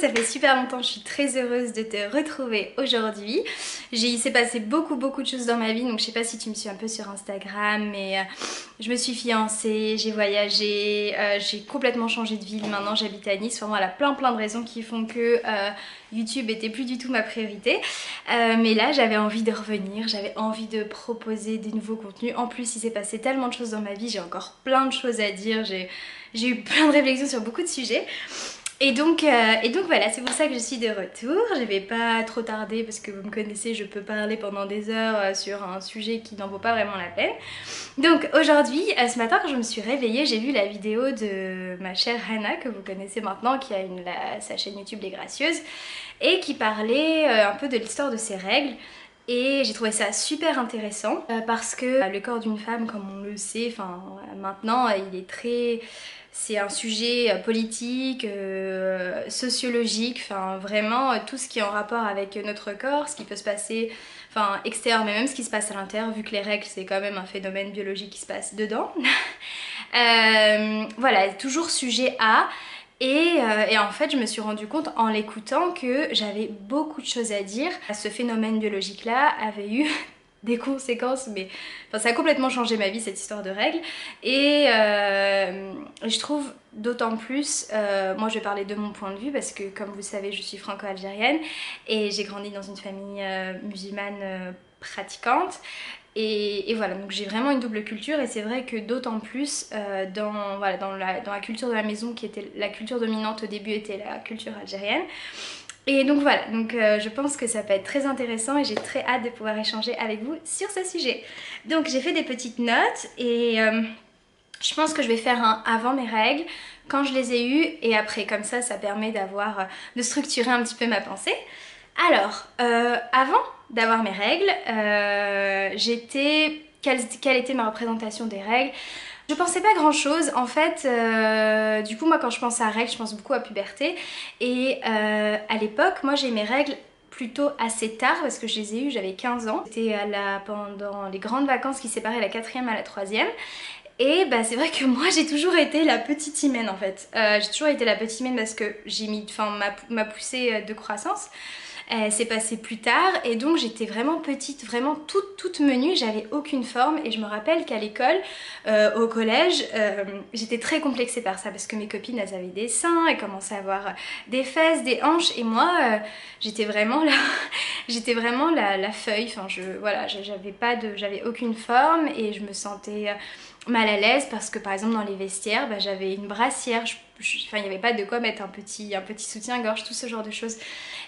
ça fait super longtemps, je suis très heureuse de te retrouver aujourd'hui. Il s'est passé beaucoup de choses dans ma vie, donc je sais pas si tu me suis un peu sur Instagram, mais je me suis fiancée, j'ai voyagé, j'ai complètement changé de ville, maintenant j'habite à Nice. Enfin voilà, plein de raisons qui font que YouTube était plus du tout ma priorité. Mais là j'avais envie de revenir, j'avais envie de proposer des nouveaux contenus. En plus il s'est passé tellement de choses dans ma vie, j'ai encore plein de choses à dire, j'ai eu plein de réflexions sur beaucoup de sujets. Et donc voilà, c'est pour ça que je suis de retour. Je vais pas trop tarder parce que vous me connaissez, je peux parler pendant des heures sur un sujet qui n'en vaut pas vraiment la peine. Donc aujourd'hui, ce matin quand je me suis réveillée, j'ai vu la vidéo de ma chère Hannah, que vous connaissez maintenant, qui a sa chaîne YouTube Les Gracieuses, et qui parlait un peu de l'histoire de ses règles. Et j'ai trouvé ça super intéressant parce que le corps d'une femme, comme on le sait, enfin maintenant, il est très... C'est un sujet politique, sociologique, enfin vraiment tout ce qui est en rapport avec notre corps, ce qui peut se passer, enfin extérieur, mais même ce qui se passe à l'intérieur, vu que les règles c'est quand même un phénomène biologique qui se passe dedans. Voilà, toujours sujet à. Et en fait je me suis rendu compte en l'écoutant que j'avais beaucoup de choses à dire. Ce phénomène biologique là avait eu des conséquences, mais enfin, ça a complètement changé ma vie, cette histoire de règles. Et je trouve d'autant plus, moi je vais parler de mon point de vue parce que comme vous savez je suis franco-algérienne et j'ai grandi dans une famille musulmane pratiquante. Et voilà, donc j'ai vraiment une double culture et c'est vrai que d'autant plus voilà, dans la culture de la maison qui était la culture dominante au début était la culture algérienne. Et donc voilà, donc je pense que ça peut être très intéressant et j'ai très hâte de pouvoir échanger avec vous sur ce sujet. Donc j'ai fait des petites notes et je pense que je vais faire un avant mes règles, quand je les ai eues et après, comme ça permet de structurer un petit peu ma pensée. Alors, avant d'avoir mes règles, quelle était ma représentation des règles? Je pensais pas grand chose en fait, du coup moi quand je pense à règles je pense beaucoup à puberté et à l'époque moi j'ai mes règles plutôt assez tard parce que je les ai eues, j'avais 15 ans. C'était pendant les grandes vacances qui séparaient la 4e à la 3e. Et bah c'est vrai que moi j'ai toujours été la petite hymen en fait. J'ai toujours été la petite hymen parce que j'ai mis ma poussée de croissance. C'est passé plus tard et donc j'étais vraiment petite, vraiment toute menue, j'avais aucune forme et je me rappelle qu'à l'école, au collège, j'étais très complexée par ça parce que mes copines elles avaient des seins, elles commençaient à avoir des fesses, des hanches et moi j'étais vraiment là, j'étais vraiment la feuille, enfin voilà, j'avais aucune forme et je me sentais mal à l'aise parce que par exemple dans les vestiaires bah, j'avais une brassière, enfin il n'y avait pas de quoi mettre un petit soutien-gorge, tout ce genre de choses.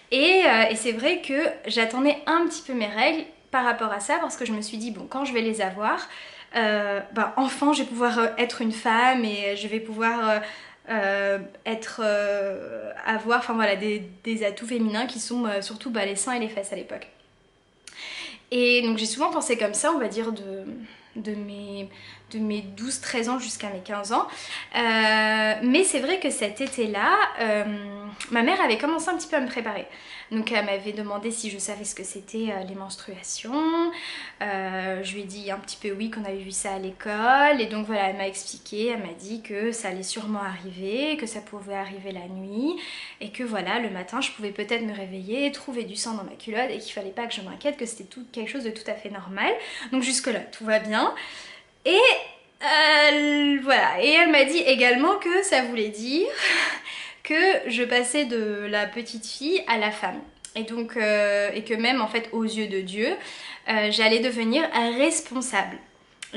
Et c'est vrai que j'attendais un petit peu mes règles par rapport à ça parce que je me suis dit bon quand je vais les avoir, bah, enfin je vais pouvoir être une femme et je vais pouvoir avoir enfin, voilà, des atouts féminins qui sont surtout bah, les seins et les fesses à l'époque. Et donc j'ai souvent pensé comme ça, on va dire de mes 12-13 ans jusqu'à mes 15 ans. Mais c'est vrai que cet été-là, ma mère avait commencé un petit peu à me préparer. Donc elle m'avait demandé si je savais ce que c'était les menstruations. Je lui ai dit un petit peu oui, qu'on avait vu ça à l'école. Et donc voilà, elle m'a expliqué, elle m'a dit que ça allait sûrement arriver, que ça pouvait arriver la nuit. Et que voilà, le matin, je pouvais peut-être me réveiller, trouver du sang dans ma culotte et qu'il fallait pas que je m'inquiète, que c'était quelque chose de tout à fait normal. Donc jusque là, tout va bien. Et voilà, et elle m'a dit également que ça voulait dire que je passais de la petite fille à la femme. Et donc, et que même en fait aux yeux de Dieu, j'allais devenir responsable.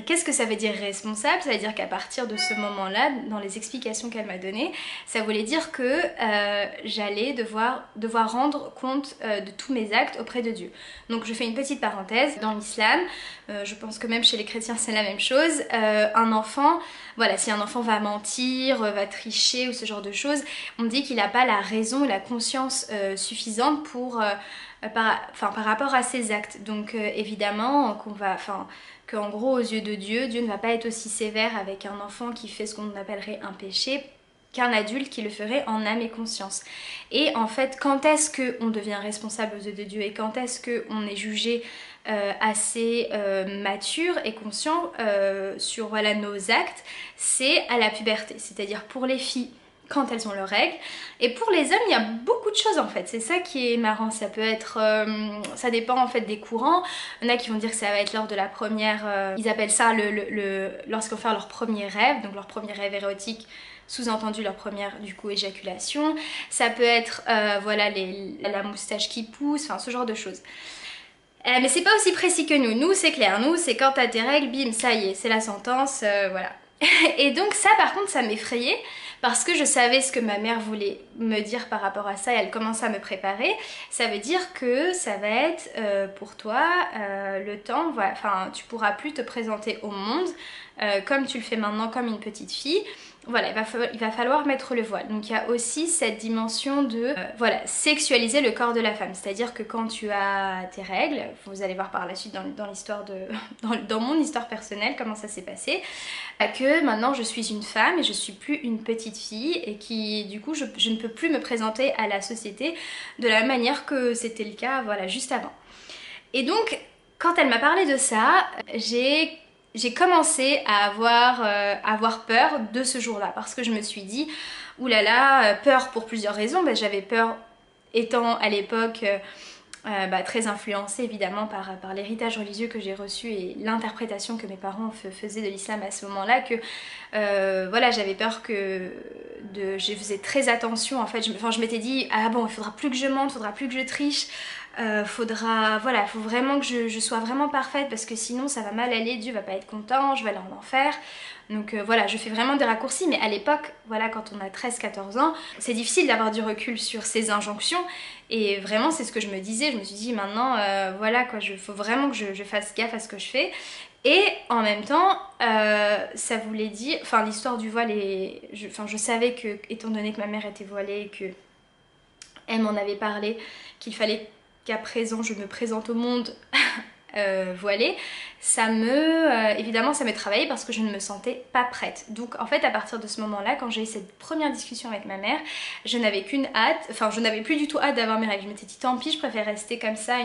Qu'est-ce que ça veut dire responsable? Ça veut dire qu'à partir de ce moment-là, dans les explications qu'elle m'a données, ça voulait dire que j'allais devoir rendre compte de tous mes actes auprès de Dieu. Donc je fais une petite parenthèse, dans l'islam, je pense que même chez les chrétiens c'est la même chose, un enfant, voilà, si un enfant va mentir, va tricher ou ce genre de choses, on dit qu'il n'a pas la raison et la conscience suffisante pour... par rapport à ses actes. Donc évidemment qu'en gros aux yeux de Dieu, Dieu ne va pas être aussi sévère avec un enfant qui fait ce qu'on appellerait un péché qu'un adulte qui le ferait en âme et conscience. Et en fait, quand est-ce qu'on devient responsable aux yeux de Dieu et quand est-ce qu'on est jugé assez mature et conscient sur voilà, nos actes, c'est à la puberté. C'est-à-dire pour les filles, quand elles ont leurs règles. Et pour les hommes, il y a beaucoup de choses en fait, c'est ça qui est marrant. Ça peut être, ça dépend en fait des courants. Il y en a qui vont dire que ça va être lors de la première, ils appellent ça lorsqu'ils vont faire leur premier rêve, donc leur premier rêve érotique, sous-entendu leur première du coup éjaculation. Ça peut être voilà la moustache qui pousse, enfin ce genre de choses. Mais c'est pas aussi précis que nous. Nous c'est clair, nous c'est quand t'as tes règles, bim, ça y est, c'est la sentence, voilà. Et donc ça par contre ça m'effrayait parce que je savais ce que ma mère voulait me dire par rapport à ça et elle commençait à me préparer. Ça veut dire que ça va être pour toi le temps, voilà, enfin tu pourras plus te présenter au monde comme tu le fais maintenant comme une petite fille. Voilà, il va falloir mettre le voile. Donc il y a aussi cette dimension de voilà, sexualiser le corps de la femme. C'est-à-dire que quand tu as tes règles, vous allez voir par la suite dans l'histoire de dans mon histoire personnelle comment ça s'est passé, que maintenant je suis une femme et je suis plus une petite fille et qui du coup je ne peux plus me présenter à la société de la manière que c'était le cas voilà, juste avant. Et donc quand elle m'a parlé de ça, j'ai commencé à avoir peur de ce jour-là parce que je me suis dit, oulala, peur pour plusieurs raisons. Ben, j'avais peur étant à l'époque très influencée évidemment par l'héritage religieux que j'ai reçu et l'interprétation que mes parents faisaient de l'islam à ce moment-là, que voilà, j'avais peur je faisais très attention en fait, je m'étais dit, ah bon, il faudra plus que je mente, il faudra plus que je triche, voilà, faut vraiment que je sois vraiment parfaite parce que sinon ça va mal aller, Dieu va pas être content, je vais aller en enfer. Donc voilà, je fais vraiment des raccourcis, mais à l'époque, voilà, quand on a 13-14 ans, c'est difficile d'avoir du recul sur ces injonctions. Et vraiment, c'est ce que je me disais. Je me suis dit, maintenant, voilà, quoi, faut vraiment que je fasse gaffe à ce que je fais. Et en même temps, ça voulait dire, enfin, l'histoire du voile, je savais que, étant donné que ma mère était voilée et que elle m'en avait parlé, qu'il fallait qu'à présent je me présente au monde voilée, évidemment ça me travaillait parce que je ne me sentais pas prête. Donc en fait à partir de ce moment-là, quand j'ai eu cette première discussion avec ma mère, je n'avais qu'une hâte, enfin je n'avais plus du tout hâte d'avoir mes règles. Je m'étais dit tant pis, je préfère rester comme ça,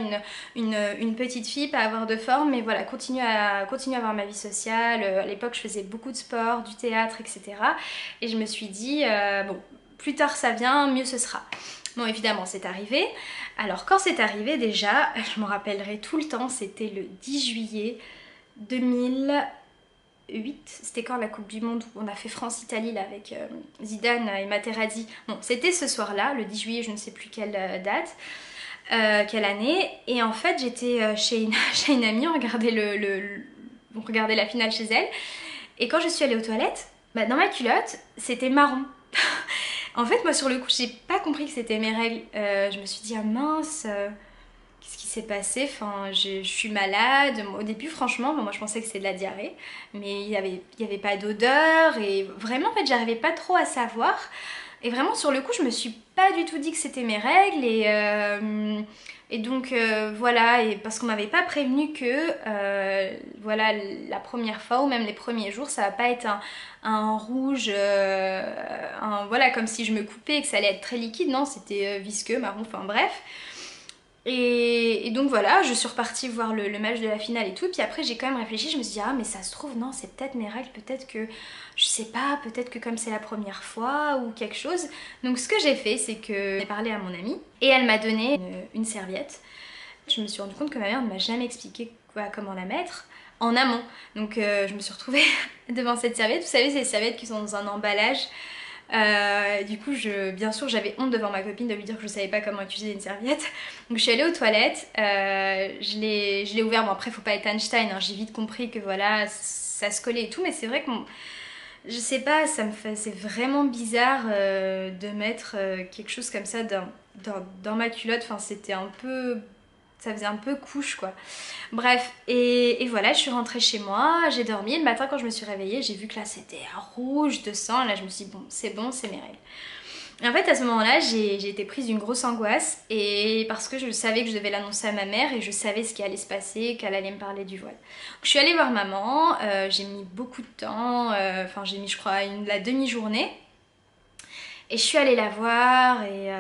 une petite fille, pas avoir de forme, mais voilà, continuer à avoir ma vie sociale. À l'époque je faisais beaucoup de sport, du théâtre, etc. Et je me suis dit, bon, plus tard ça vient, mieux ce sera. Bon, évidemment, c'est arrivé. Alors, quand c'est arrivé, déjà, je m'en rappellerai tout le temps, c'était le 10 juillet 2008. C'était quand la Coupe du Monde où on a fait France-Italie là avec Zidane et Materazzi. Bon, c'était ce soir-là, le 10 juillet, je ne sais plus quelle date, quelle année. Et en fait, j'étais chez une amie, on regardait la finale chez elle. Et quand je suis allée aux toilettes, bah, dans ma culotte, c'était marron. En fait, moi sur le coup, j'ai pas compris que c'était mes règles. Je me suis dit, ah mince, qu'est-ce qui s'est passé? Enfin, je suis malade. Au début, franchement, moi je pensais que c'était de la diarrhée, mais il y avait pas d'odeur et vraiment, en fait, j'arrivais pas trop à savoir. Et vraiment, sur le coup, je me suis pas du tout dit que c'était mes règles et donc voilà, et parce qu'on m'avait pas prévenu que voilà, la première fois ou même les premiers jours, ça va pas être un rouge, voilà, comme si je me coupais et que ça allait être très liquide. Non, c'était visqueux, marron, enfin bref. Et donc voilà, je suis repartie voir le match de la finale et tout, puis après j'ai quand même réfléchi, je me suis dit, ah mais ça se trouve, non, c'est peut-être mes règles, peut-être que, je sais pas, peut-être que comme c'est la première fois ou quelque chose. Donc ce que j'ai fait, c'est que j'ai parlé à mon amie et elle m'a donné une serviette. Je me suis rendu compte que ma mère ne m'a jamais expliqué comment la mettre en amont. Donc je me suis retrouvée devant cette serviette, vous savez, ces serviettes qui sont dans un emballage. Du coup, bien sûr, j'avais honte devant ma copine de lui dire que je savais pas comment utiliser une serviette. Donc je suis allée aux toilettes, je l'ai ouvert. Bon, après, faut pas être Einstein, hein. J'ai vite compris que voilà, ça se collait et tout, mais c'est vrai que je sais pas, c'est vraiment bizarre de mettre quelque chose comme ça dans ma culotte. Enfin, c'était un peu, ça faisait un peu couche quoi. Bref, et voilà, je suis rentrée chez moi, j'ai dormi, et le matin quand je me suis réveillée, j'ai vu que là c'était rouge de sang, et là je me suis dit bon, c'est mes règles. Et en fait à ce moment-là, j'ai été prise d'une grosse angoisse, et parce que je savais que je devais l'annoncer à ma mère, et je savais ce qui allait se passer, qu'elle allait me parler du voile. Donc, je suis allée voir maman, j'ai mis beaucoup de temps, enfin j'ai mis je crois la demi-journée. Et je suis allée la voir et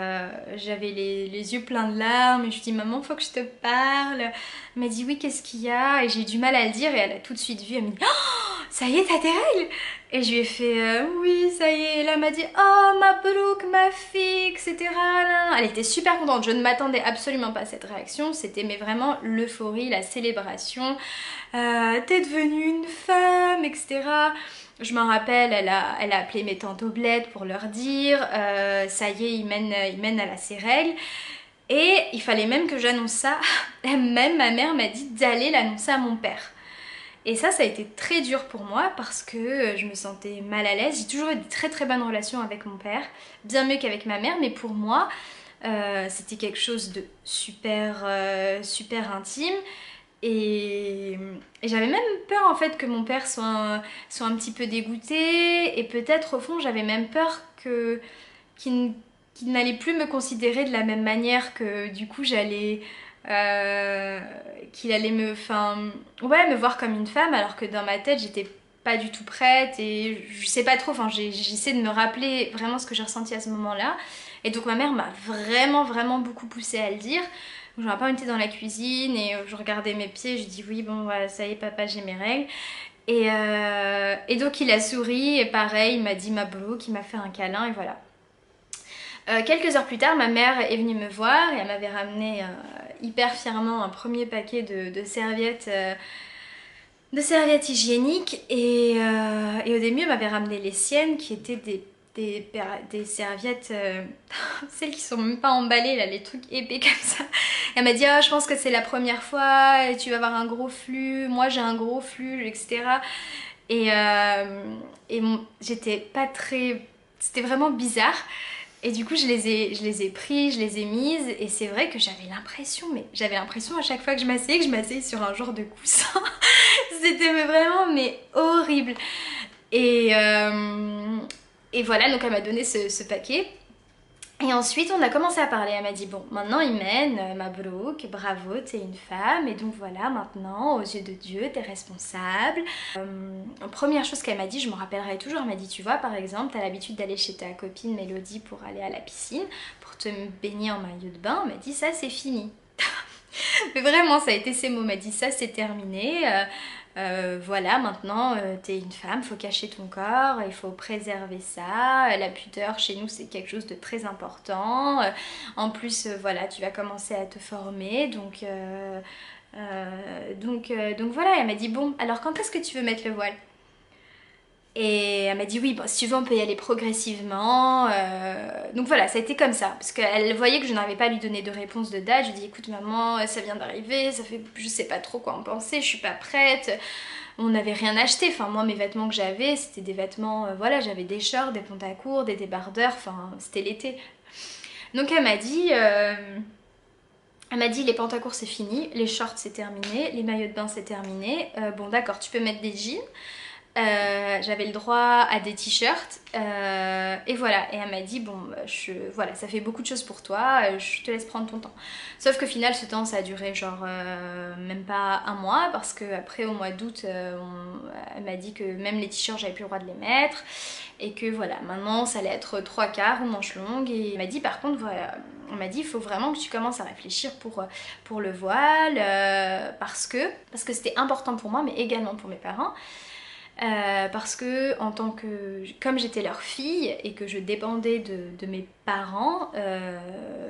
j'avais les yeux pleins de larmes et je lui dis maman faut que je te parle. Elle m'a dit oui qu'est-ce qu'il y a et j'ai eu du mal à le dire et elle a tout de suite vu, elle m'a dit oh, ça y est t'as tes règles. Et je lui ai fait oui ça y est. Et là elle m'a dit oh Mabrouk ma fille etc. Elle était super contente, je ne m'attendais absolument pas à cette réaction, c'était mais vraiment l'euphorie, la célébration. T'es devenue une femme etc. Je m'en rappelle, elle a appelé mes tantes au bled pour leur dire ça y est, il mène à ses règles. Et il fallait même que j'annonce ça. Même ma mère m'a dit d'aller l'annoncer à mon père. Et ça a été très dur pour moi parce que je me sentais mal à l'aise. J'ai toujours eu de très très bonnes relations avec mon père, bien mieux qu'avec ma mère, mais pour moi, c'était quelque chose de super intime. Et j'avais même peur en fait que mon père soit un petit peu dégoûté et peut-être au fond j'avais même peur qu'il n'allait plus me considérer de la même manière que du coup qu'il allait me voir comme une femme alors que dans ma tête j'étais pas du tout prête et je sais pas trop, j'essaie de me rappeler vraiment ce que j'ai ressenti à ce moment-là et donc ma mère m'a vraiment beaucoup poussée à le dire. J'aurais un peu été dans la cuisine et je regardais mes pieds, je dis oui bon voilà, ça y est papa j'ai mes règles. Et donc il a souri et pareil il m'a dit Mabrouk, il m'a fait un câlin et voilà. Quelques heures plus tard ma mère est venue me voir et elle m'avait ramené hyper fièrement un premier paquet de serviettes. De serviettes hygiéniques et au début elle m'avait ramené les siennes qui étaient des serviettes celles qui sont même pas emballées là, les trucs épais comme ça. Elle m'a dit oh, je pense que c'est la première fois et tu vas avoir un gros flux, moi j'ai un gros flux etc. Et j'étais pas très, c'était vraiment bizarre. Et du coup je les ai pris, je les ai mises et c'est vrai que j'avais l'impression à chaque fois que je m'asseyais sur un genre de coussin. C'était vraiment mais horrible. Et voilà, donc elle m'a donné ce paquet. Et ensuite on a commencé à parler, elle m'a dit bon maintenant Imen, Mabrouk, bravo t'es une femme et donc voilà maintenant aux yeux de Dieu t'es responsable. Première chose qu'elle m'a dit, je me rappellerai toujours, elle m'a dit tu vois par exemple t'as l'habitude d'aller chez ta copine Mélodie pour aller à la piscine, pour te baigner en maillot de bain, elle m'a dit ça c'est fini. Mais vraiment ça a été ces mots, elle m'a dit ça c'est terminé. Voilà, maintenant t'es une femme, faut cacher ton corps, il faut préserver ça. La pudeur chez nous c'est quelque chose de très important. En plus, voilà, tu vas commencer à te former, donc voilà. Elle m'a dit bon, alors quand est-ce que tu veux mettre le voile? Et elle m'a dit oui, bon, si tu veux on peut y aller progressivement. Donc voilà, ça a été comme ça. Parce qu'elle voyait que je n'arrivais pas à lui donner de réponse de date. Je lui ai dit écoute maman, ça vient d'arriver, ça fait je sais pas trop quoi en penser, je suis pas prête. On n'avait rien acheté, enfin moi mes vêtements que j'avais c'était des vêtements, voilà j'avais des shorts, des pantacourts, des débardeurs, enfin c'était l'été. Donc elle m'a dit les pantacourts c'est fini, les shorts c'est terminé, les maillots de bain c'est terminé, bon d'accord tu peux mettre des jeans. J'avais le droit à des t-shirts et voilà, et elle m'a dit bon voilà ça fait beaucoup de choses pour toi, je te laisse prendre ton temps. Sauf qu'au final ce temps ça a duré genre même pas un mois parce que après au mois d'août elle m'a dit que même les t-shirts j'avais plus le droit de les mettre et que voilà maintenant ça allait être 3/4 ou manches longues. Et elle m'a dit par contre voilà, on m'a dit il faut vraiment que tu commences à réfléchir pour le voile parce que c'était important pour moi mais également pour mes parents. Parce que comme j'étais leur fille et que je dépendais de mes parents,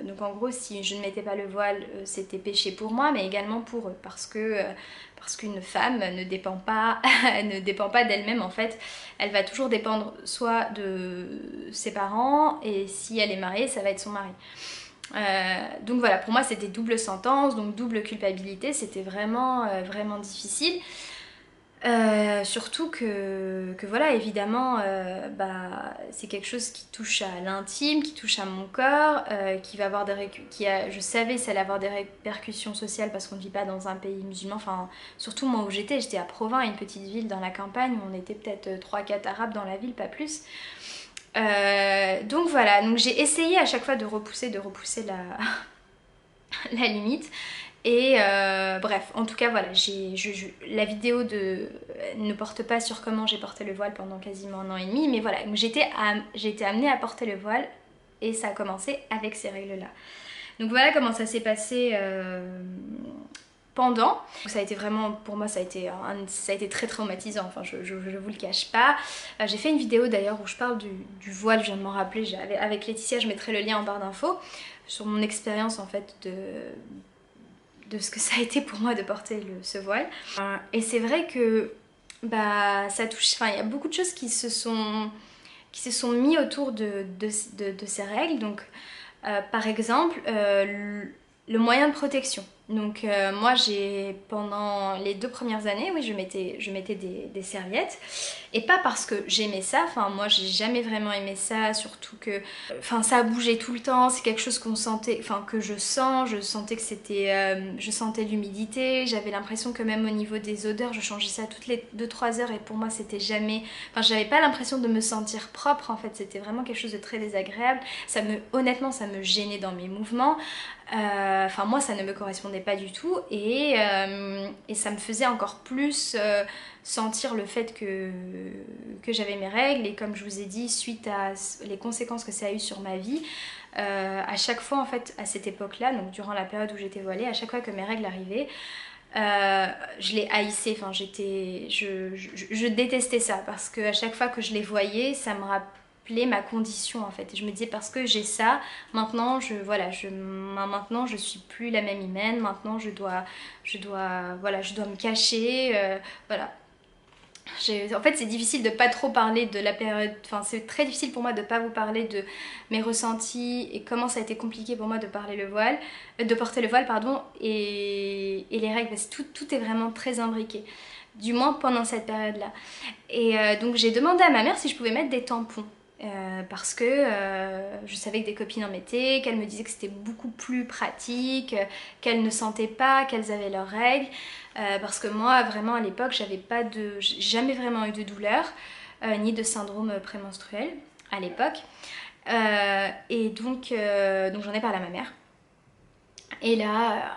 donc en gros si je ne mettais pas le voile c'était péché pour moi mais également pour eux parce qu'une femme ne dépend pas ne dépend pas d'elle-même en fait, elle va toujours dépendre soit de ses parents et si elle est mariée ça va être son mari. Donc voilà, pour moi c'était double sentence, donc double culpabilité, c'était vraiment difficile. Surtout que voilà évidemment c'est quelque chose qui touche à l'intime, qui touche à mon corps, qui va avoir je savais ça allait avoir des répercussions sociales parce qu'on ne vit pas dans un pays musulman, enfin surtout moi où j'étais à Provins, une petite ville dans la campagne où on était peut-être 3-4 arabes dans la ville, pas plus. Donc voilà, donc j'ai essayé à chaque fois de repousser la limite. Et bref, en tout cas voilà, la vidéo ne porte pas sur comment j'ai porté le voile pendant quasiment 1 an et demi, mais voilà, j'ai été amenée à porter le voile et ça a commencé avec ces règles-là. Donc voilà comment ça s'est passé pendant. Ça a été vraiment, pour moi ça a été très traumatisant, enfin je vous le cache pas. J'ai fait une vidéo d'ailleurs où je parle du voile, je viens de m'en rappeler, avec Laetitia, je mettrai le lien en barre d'infos, sur mon expérience en fait de ce que ça a été pour moi de porter ce voile. Et c'est vrai que bah, ça touche, enfin il y a beaucoup de choses qui se sont mis autour de ces règles. Donc par exemple le moyen de protection. Donc moi pendant les 2 premières années, oui, je mettais des serviettes, et pas parce que j'aimais ça, enfin moi j'ai jamais vraiment aimé ça, surtout que enfin ça a bougé tout le temps, c'est quelque chose qu'on sentait, enfin que je sentais que c'était je sentais l'humidité, j'avais l'impression que même au niveau des odeurs, je changeais ça toutes les 2-3 heures, et pour moi c'était jamais, enfin j'avais pas l'impression de me sentir propre en fait, c'était vraiment quelque chose de très désagréable, honnêtement ça me gênait dans mes mouvements. Enfin moi ça ne me correspondait pas du tout, et ça me faisait encore plus sentir le fait que j'avais mes règles, et comme je vous ai dit, suite à les conséquences que ça a eu sur ma vie, à chaque fois en fait à cette époque là, donc durant la période où j'étais voilée, à chaque fois que mes règles arrivaient, je les haïssais, enfin je détestais ça, parce que à chaque fois que je les voyais, ça me rappelait ma condition en fait, et je me disais parce que j'ai ça, maintenant maintenant je suis plus la même humaine, maintenant je dois me cacher, voilà. En fait c'est difficile de pas trop parler de la période, enfin c'est très difficile pour moi de pas vous parler de mes ressentis et comment ça a été compliqué pour moi de porter le voile pardon, et les règles, parce que tout est vraiment très imbriqué, du moins pendant cette période là. Et donc j'ai demandé à ma mère si je pouvais mettre des tampons. Parce que je savais que des copines en mettaient, qu'elles me disaient que c'était beaucoup plus pratique, qu'elles ne sentaient pas qu'elles avaient leurs règles, parce que moi vraiment à l'époque j'ai jamais vraiment eu de douleur, ni de syndrome prémenstruel à l'époque, et donc j'en ai parlé à ma mère, et là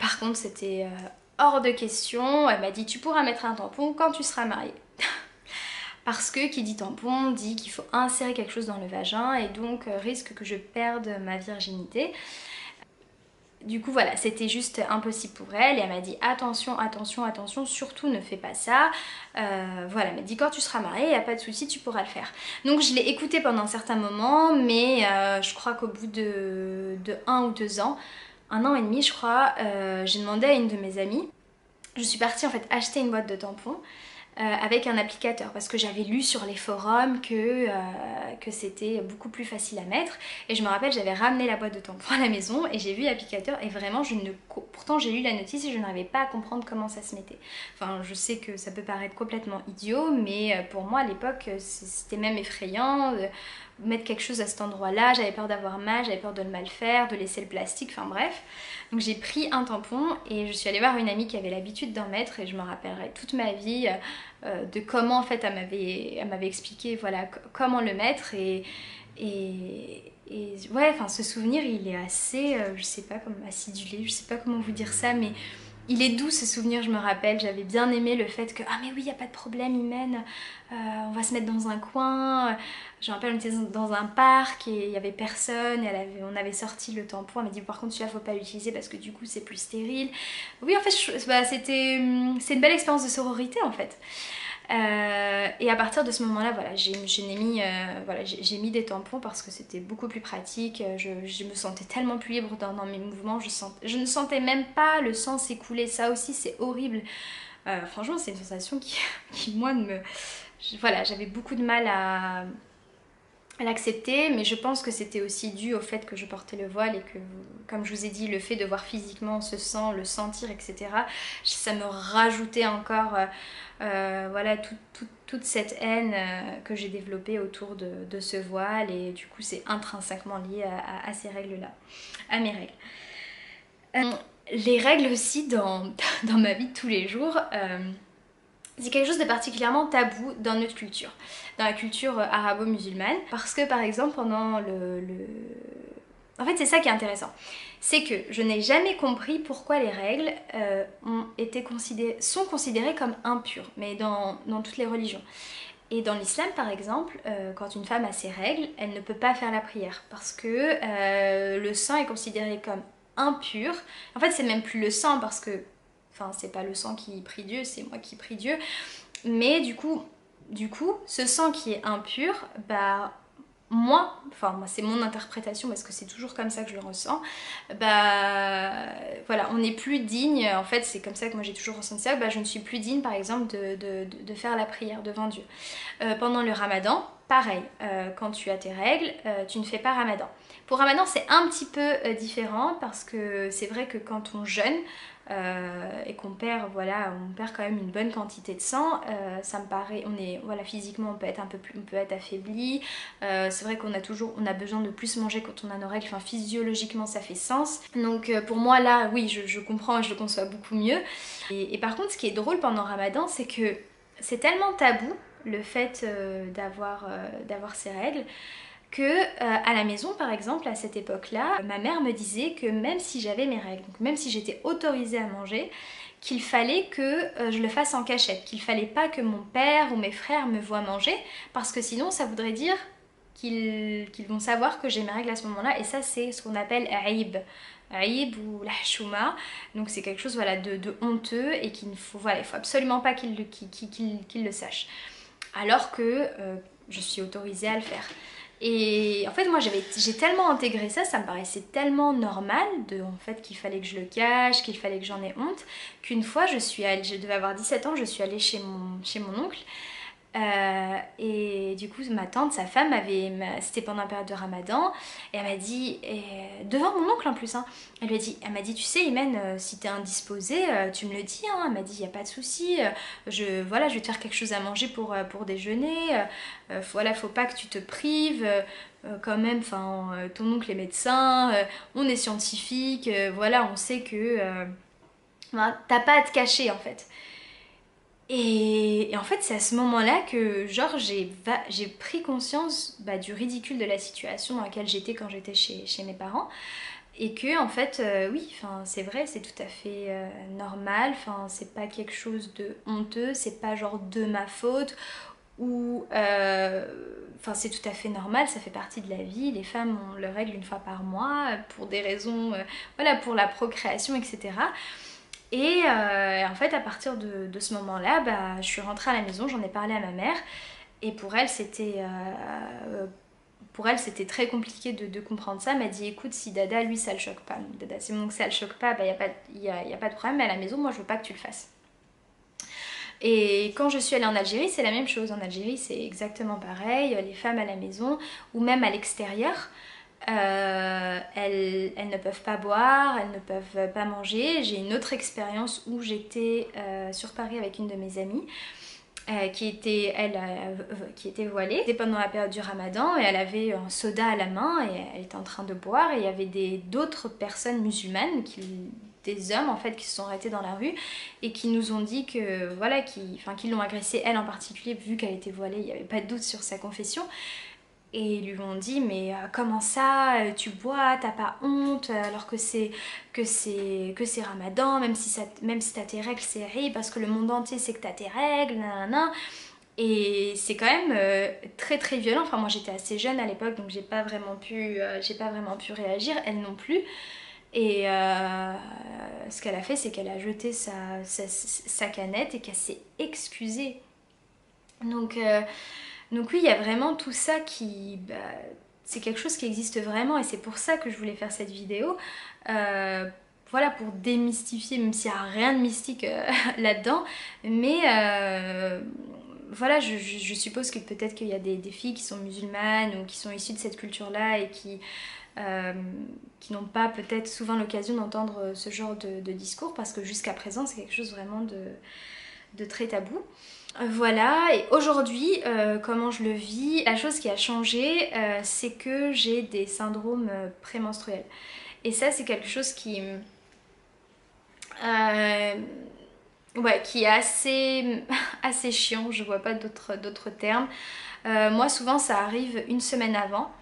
par contre c'était hors de question. Elle m'a dit tu pourras mettre un tampon quand tu seras mariée. Parce que qui dit tampon dit qu'il faut insérer quelque chose dans le vagin, et donc risque que je perde ma virginité. Du coup voilà, c'était juste impossible pour elle, et elle m'a dit attention, attention, attention, surtout ne fais pas ça. Voilà, elle m'a dit quand tu seras mariée, il n'y a pas de souci, tu pourras le faire. Donc je l'ai écoutée pendant un certain moment, mais je crois qu'au bout de 1 ou 2 ans, 1 an et demi je crois, j'ai demandé à une de mes amies, je suis partie en fait acheter une boîte de tampons, avec un applicateur, parce que j'avais lu sur les forums que c'était beaucoup plus facile à mettre, et je me rappelle j'avais ramené la boîte de tampons à la maison et j'ai vu l'applicateur, et vraiment pourtant j'ai lu la notice et je n'arrivais pas à comprendre comment ça se mettait. Enfin je sais que ça peut paraître complètement idiot, mais pour moi à l'époque c'était même effrayant de mettre quelque chose à cet endroit là, j'avais peur d'avoir mal, j'avais peur de le mal faire, de laisser le plastique, enfin bref. Donc j'ai pris un tampon et je suis allée voir une amie qui avait l'habitude d'en mettre, et je me rappellerai toute ma vie de comment en fait elle m'avait expliqué voilà comment le mettre, et ouais, enfin ce souvenir il est assez je sais pas, comme acidulé, je sais pas comment vous dire ça, mais il est doux ce souvenir. Je me rappelle, j'avais bien aimé le fait que ah mais oui, il n'y a pas de problème Imen, on va se mettre dans un coin. Je me rappelle, on était dans un parc et il n'y avait personne, et on avait sorti le tampon, elle m'a dit par contre celui-là faut pas l'utiliser parce que du coup c'est plus stérile. Oui en fait c'est une belle expérience de sororité en fait. Et à partir de ce moment-là, voilà, j'ai mis des tampons parce que c'était beaucoup plus pratique. Je me sentais tellement plus libre dans mes mouvements. Je ne sentais même pas le sang s'écouler. Ça aussi, c'est horrible. Franchement, c'est une sensation qui moi, voilà, j'avais beaucoup de mal à l'accepter, mais je pense que c'était aussi dû au fait que je portais le voile, et que, comme je vous ai dit, le fait de voir physiquement ce sang, le sentir, etc., ça me rajoutait encore voilà, toute cette haine que j'ai développée autour de ce voile, et du coup c'est intrinsèquement lié à ces règles-là, à mes règles. Les règles aussi dans ma vie de tous les jours, c'est quelque chose de particulièrement tabou dans notre culture, dans la culture arabo-musulmane, parce que par exemple pendant En fait, c'est ça qui est intéressant. C'est que je n'ai jamais compris pourquoi les règles sont considérées comme impures, mais dans toutes les religions. Et dans l'islam, par exemple, quand une femme a ses règles, elle ne peut pas faire la prière parce que le sang est considéré comme impur. En fait, c'est même plus le sang parce que, enfin, c'est pas le sang qui prie Dieu, c'est moi qui prie Dieu. Mais du coup, ce sang qui est impur, bah moi, c'est mon interprétation parce que c'est toujours comme ça que je le ressens, bah voilà, on n'est plus digne, en fait c'est comme ça que moi j'ai toujours ressenti ça, bah je ne suis plus digne par exemple de faire la prière devant Dieu. Pendant le ramadan, pareil, quand tu as tes règles, tu ne fais pas ramadan. Pour ramadan c'est un petit peu différent parce que c'est vrai que quand on jeûne, et qu'on perd, voilà, on perd quand même une bonne quantité de sang, ça me paraît, voilà, physiquement on peut être un peu plus, on peut être affaibli, c'est vrai qu'on a besoin de plus manger quand on a nos règles, enfin physiologiquement ça fait sens, donc pour moi là, oui, je comprends et je le conçois beaucoup mieux, et par contre ce qui est drôle pendant Ramadan, c'est que c'est tellement tabou le fait d'avoir ces règles, que à la maison par exemple à cette époque-là, ma mère me disait que même si j'avais mes règles, donc même si j'étais autorisée à manger, qu'il fallait que je le fasse en cachette, qu'il fallait pas que mon père ou mes frères me voient manger, parce que sinon ça voudrait dire qu'ils vont savoir que j'ai mes règles à ce moment-là, et ça c'est ce qu'on appelle aïb. Aïb ou la chouma, donc c'est quelque chose, voilà, de honteux et qu'il ne faut, voilà, il faut absolument pas qu'ils le sachent. Alors que je suis autorisée à le faire. Et en fait moi j'ai tellement intégré ça, ça me paraissait tellement normal en fait qu'il fallait que je le cache, qu'il fallait que j'en ai honte, qu'une fois je devais avoir 17 ans, je suis allée chez mon oncle. Et du coup ma tante, sa femme c'était pendant la période de Ramadan, et elle m'a dit, devant mon oncle en plus, hein, elle m'a dit tu sais Imen, si t'es indisposée, tu me le dis, hein. Elle m'a dit il n'y a pas de souci, voilà, je vais te faire quelque chose à manger pour déjeuner, voilà, faut pas que tu te prives, quand même, enfin ton oncle est médecin, on est scientifique, voilà, on sait que t'as pas à te cacher en fait. Et en fait, c'est à ce moment-là que genre j'ai pris conscience, bah, du ridicule de la situation dans laquelle j'étais quand j'étais chez mes parents. Et que en fait, oui, c'est vrai, c'est tout à fait normal. C'est pas quelque chose de honteux, c'est pas genre de ma faute. Ou c'est tout à fait normal, ça fait partie de la vie. Les femmes ont leurs règles une fois par mois pour des raisons, voilà, pour la procréation, etc. Et en fait, à partir de ce moment-là, bah, je suis rentrée à la maison, j'en ai parlé à ma mère. Et pour elle, c'était très compliqué de comprendre ça. Elle m'a dit, écoute, si Dada, lui, ça le choque pas. Donc, Dada, c'est mon que ça le choque pas, bah, y a pas de problème. Mais à la maison, moi, je veux pas que tu le fasses. Et quand je suis allée en Algérie, c'est la même chose. En Algérie, c'est exactement pareil. Les femmes à la maison, ou même à l'extérieur, elles ne peuvent pas boire, elles ne peuvent pas manger. J'ai une autre expérience où j'étais sur Paris avec une de mes amies qui était voilée. C'était pendant la période du Ramadan et elle avait un soda à la main et elle était en train de boire, et il y avait d'autres personnes musulmanes des hommes en fait qui se sont arrêtés dans la rue et qui nous ont dit que voilà, qui l'ont agressée, elle en particulier, vu qu'elle était voilée, il n'y avait pas de doute sur sa confession. Et ils lui ont dit, mais comment ça, tu bois, t'as pas honte, alors que c'est Ramadan, même si t'as tes règles, c'est rire, parce que le monde entier sait que t'as tes règles, nanana. Et c'est quand même très très violent. Enfin, moi j'étais assez jeune à l'époque, donc j'ai pas vraiment pu réagir, elle non plus. Et ce qu'elle a fait, c'est qu'elle a jeté sa canette et qu'elle s'est excusée. Donc oui, il y a vraiment tout ça c'est quelque chose qui existe vraiment, et c'est pour ça que je voulais faire cette vidéo. Voilà, pour démystifier, même s'il n'y a rien de mystique là-dedans. Mais voilà, je suppose que peut-être qu'il y a des filles qui sont musulmanes ou qui sont issues de cette culture-là et qui n'ont pas peut-être souvent l'occasion d'entendre ce genre de discours, parce que jusqu'à présent, c'est quelque chose vraiment de très tabou. Voilà, et aujourd'hui, comment je le vis, la chose qui a changé, c'est que j'ai des syndromes prémenstruels. Et ça, c'est quelque chose qui est assez chiant, je vois pas d'autres termes. Moi, souvent, ça arrive une semaine avant.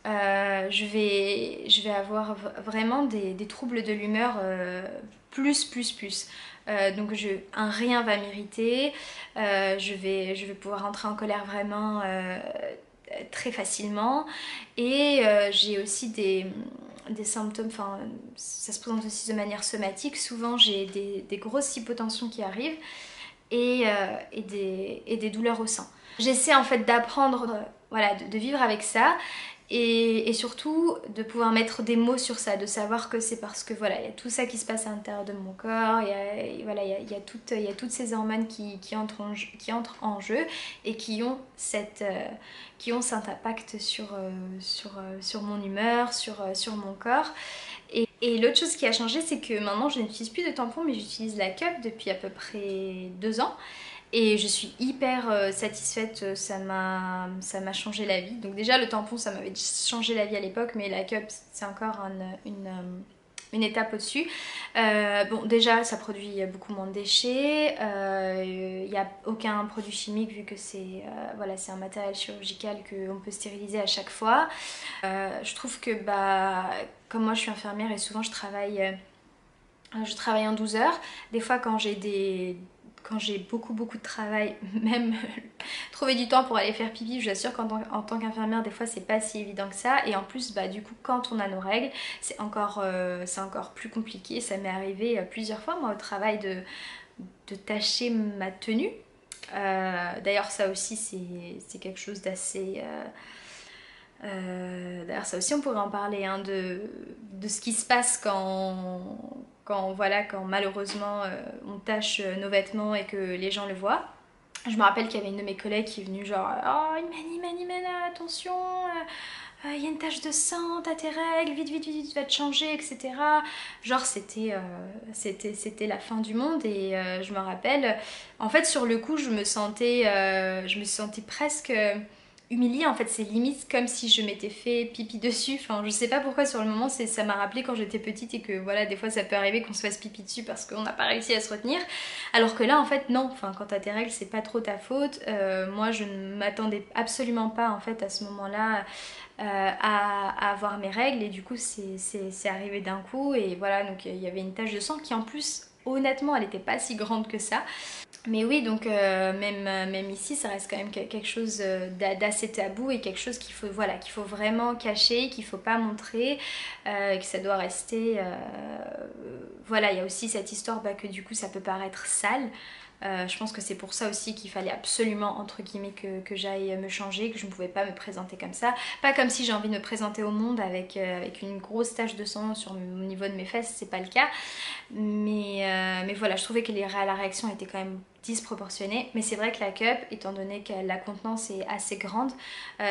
je vais avoir vraiment des troubles de l'humeur plus. Donc un rien va m'irriter, je vais pouvoir entrer en colère vraiment très facilement et j'ai aussi des symptômes, enfin ça se présente aussi de manière somatique. Souvent j'ai des grosses hypotensions qui arrivent et des douleurs au sein. J'essaie en fait d'apprendre, voilà, de vivre avec ça et surtout de pouvoir mettre des mots sur ça, de savoir que c'est parce que voilà, il y a tout ça qui se passe à l'intérieur de mon corps, voilà, il y a toutes ces hormones qui entrent en jeu et qui ont cet impact sur mon humeur, sur mon corps. Et l'autre chose qui a changé, c'est que maintenant je n'utilise plus de tampon, mais j'utilise la cup depuis à peu près 2 ans. Et je suis hyper satisfaite, ça m'a changé la vie. Donc déjà le tampon ça m'avait changé la vie à l'époque, mais la cup c'est encore une étape au-dessus. Bon déjà ça produit beaucoup moins de déchets, il n'y a aucun produit chimique vu que c'est voilà, c'est un matériel chirurgical qu'on peut stériliser à chaque fois. Je trouve que bah, comme moi je suis infirmière et souvent je travaille en 12 heures, des fois quand j'ai beaucoup de travail, même trouver du temps pour aller faire pipi, je vous assure qu'en tant qu'infirmière des fois c'est pas si évident que ça, et en plus bah du coup quand on a nos règles c'est encore plus compliqué. Ça m'est arrivé plusieurs fois moi au travail de tâcher ma tenue. D'ailleurs ça aussi c'est quelque chose d'assez... d'ailleurs ça aussi on pourrait en parler hein, de ce qui se passe quand malheureusement on tâche nos vêtements et que les gens le voient. Je me rappelle qu'il y avait une de mes collègues qui est venue genre oh Imen, attention, il y a une tache de sang, t'as tes règles, vite, tu vas te changer, etc. Genre c'était la fin du monde et je me rappelle, en fait sur le coup je me sentais presque humiliée. En fait c'est limite comme si je m'étais fait pipi dessus. Enfin je sais pas pourquoi sur le moment ça m'a rappelé quand j'étais petite et que voilà des fois ça peut arriver qu'on se fasse pipi dessus parce qu'on n'a pas réussi à se retenir. Alors que là en fait non, enfin quand t'as tes règles c'est pas trop ta faute. Moi je ne m'attendais absolument pas en fait à ce moment-là à avoir mes règles et du coup c'est arrivé d'un coup et voilà, donc il y avait une tache de sang qui en plus honnêtement elle n'était pas si grande que ça. Mais oui, donc même ici, ça reste quand même quelque chose d'assez tabou et quelque chose qu'il faut vraiment cacher, qu'il faut pas montrer, que ça doit rester... voilà, il y a aussi cette histoire bah, que du coup ça peut paraître sale. Je pense que c'est pour ça aussi qu'il fallait absolument, entre guillemets, que j'aille me changer, que je ne pouvais pas me présenter comme ça. Pas comme si j'ai envie de me présenter au monde avec une grosse tache de sang au niveau de mes fesses, c'est pas le cas. Mais voilà, je trouvais que la réaction était quand même disproportionnée. Mais c'est vrai que la cup, étant donné que la contenance est assez grande,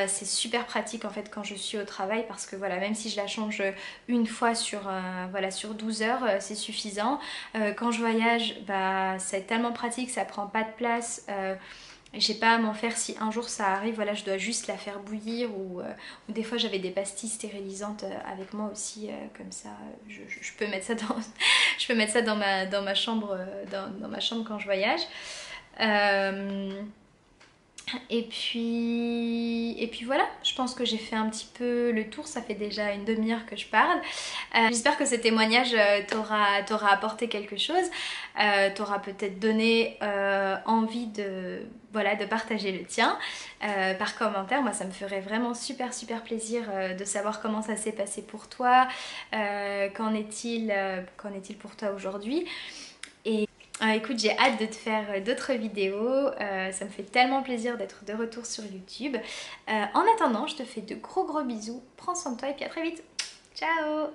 c'est super pratique en fait quand je suis au travail parce que voilà, même si je la change une fois voilà, sur 12 heures, c'est suffisant. Quand je voyage, bah, c'est tellement pratique, ça prend pas de place. J'ai pas à m'en faire si un jour ça arrive, voilà, je dois juste la faire bouillir ou des fois j'avais des pastilles stérilisantes avec moi aussi, comme ça je peux mettre ça je peux mettre ça dans ma chambre, dans ma chambre quand je voyage. Et puis voilà, je pense que j'ai fait un petit peu le tour, ça fait déjà une demi-heure que je parle. J'espère que ce témoignage t'aura apporté quelque chose, t'aura peut-être donné envie voilà, de partager le tien par commentaire. Moi ça me ferait vraiment super plaisir de savoir comment ça s'est passé pour toi, qu'en est-il pour toi aujourd'hui. Écoute, j'ai hâte de te faire d'autres vidéos, ça me fait tellement plaisir d'être de retour sur YouTube. En attendant, je te fais de gros bisous, prends soin de toi et puis à très vite. Ciao!